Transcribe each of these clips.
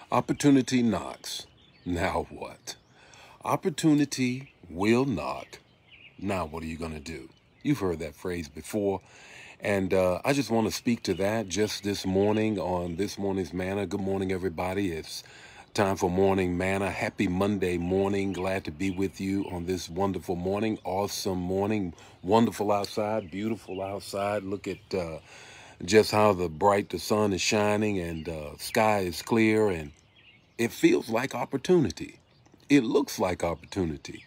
Opportunity knocks. Now what? Opportunity will knock. Now what are you going to do? You've heard that phrase before. And I just want to speak to that just this morning on this morning's Manna. Good morning, everybody. It's time for morning manna. Happy Monday morning. Glad to be with you on this wonderful morning. Awesome morning. Wonderful outside. Beautiful outside. Look at just how the sun is shining and sky is clear, and it feels like opportunity. It looks like opportunity.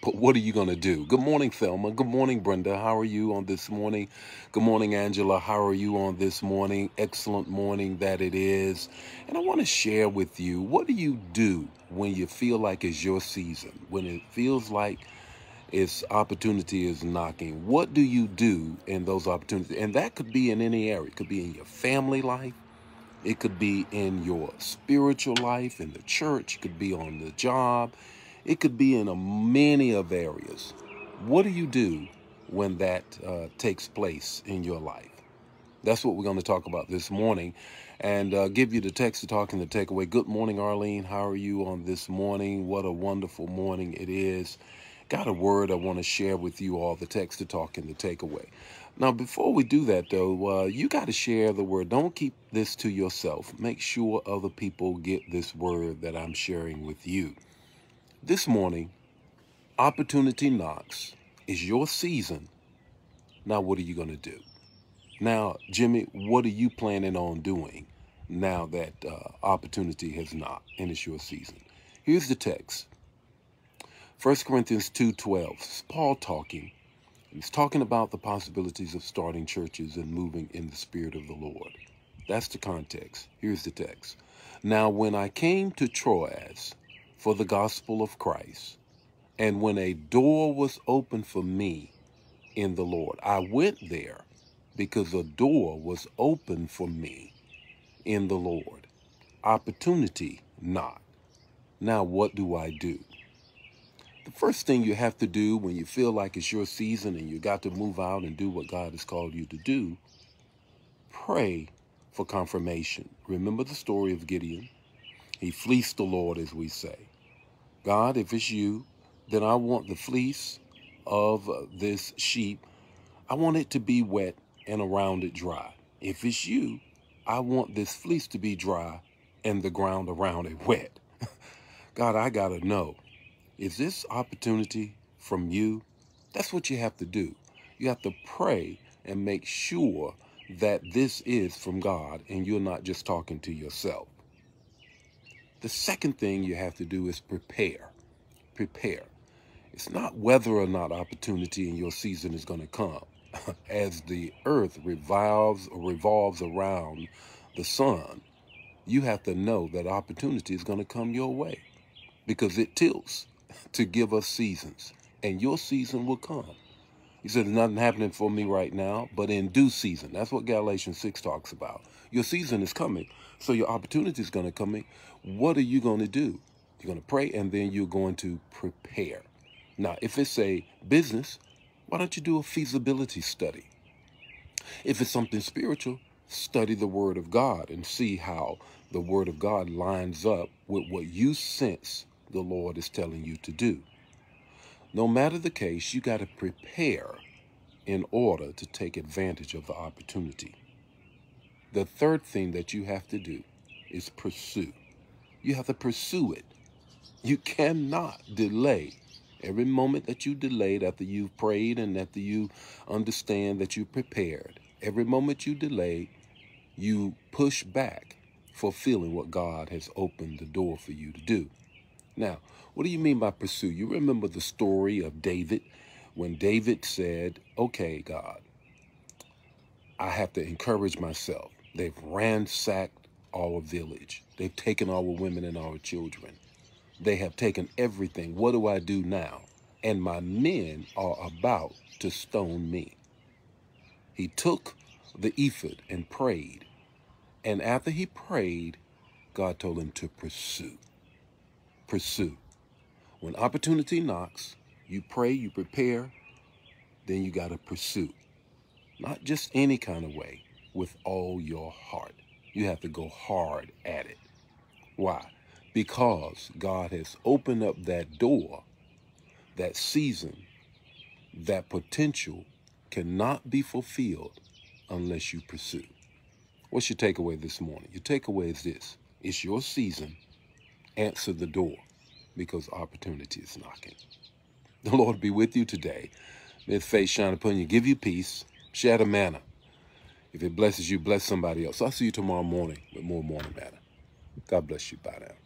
But what are you going to do? Good morning, Thelma. Good morning, Brenda. How are you on this morning? Good morning, Angela. How are you on this morning? Excellent morning that it is. And I want to share with you, what do you do when you feel like it's your season? When it feels like its opportunity is knocking? What do you do in those opportunities? And that could be in any area. It could be in your family life. It could be in your spiritual life, in the church. It could be on the job. It could be in many of areas. What do you do when that takes place in your life? That's what we're going to talk about this morning, and give you the text to talk and the takeaway. Good morning, Arlene. How are you on this morning? What a wonderful morning it is. Got a word I want to share with you all, the text to talk and the takeaway. Now, before we do that, though, you got to share the word. Don't keep this to yourself. Make sure other people get this word that I'm sharing with you. This morning, opportunity knocks. Is your season. Now, what are you going to do? Now, Jimmy, what are you planning on doing now that opportunity has knocked and it's your season? Here's the text. 1 Corinthians 2:12. It's Paul talking. He's talking about the possibilities of starting churches and moving in the Spirit of the Lord. That's the context. Here's the text. Now, when I came to Troas for the gospel of Christ, and when a door was opened for me in the Lord, I went there because a door was open for me in the Lord. Opportunity knocked. Now, what do I do? The first thing you have to do when you feel like it's your season and you got to move out and do what God has called you to do, pray for confirmation. Remember the story of Gideon? He fleeced the Lord, as we say. God, if it's you, then I want the fleece of this sheep. I want it to be wet and around it dry. If it's you, I want this fleece to be dry and the ground around it wet. God, I got to know. Is this opportunity from you? That's what you have to do. You have to pray and make sure that this is from God and you're not just talking to yourself. The second thing you have to do is prepare. Prepare. It's not whether or not opportunity in your season is going to come. As the earth revolves around the sun, you have to know that opportunity is going to come your way because it tilts to give us seasons, and your season will come. He said, there's nothing happening for me right now, but in due season. That's what Galatians 6 talks about. Your season is coming, so your opportunity is going to come in. What are you going to do? You're going to pray, and then you're going to prepare. Now, if it's a business, why don't you do a feasibility study? If it's something spiritual, study the Word of God and see how the Word of God lines up with what you sense the Lord is telling you to do. No matter the case, you got to prepare in order to take advantage of the opportunity. The third thing that you have to do is pursue. You have to pursue it. You cannot delay. Every moment that you delayed after you've prayed and after you understand that you prepared, every moment you delay, you push back fulfilling what God has opened the door for you to do. Now, what do you mean by pursue? You remember the story of David when David said, okay, God, I have to encourage myself. They've ransacked our village. They've taken our women and our children. They have taken everything. What do I do now? And my men are about to stone me. He took the ephod and prayed. And after he prayed, God told him to pursue. Pursue. When opportunity knocks, you pray, you prepare, then you got to pursue. Not just any kind of way, with all your heart. You have to go hard at it. Why? Because God has opened up that door, that season, that potential cannot be fulfilled unless you pursue. What's your takeaway this morning? Your takeaway is this. It's your season. Answer the door because opportunity is knocking. The Lord be with you today. May His face shine upon you, give you peace, share the manna. If it blesses you, bless somebody else. I'll see you tomorrow morning with more Morning Manna. God bless you. Bye now.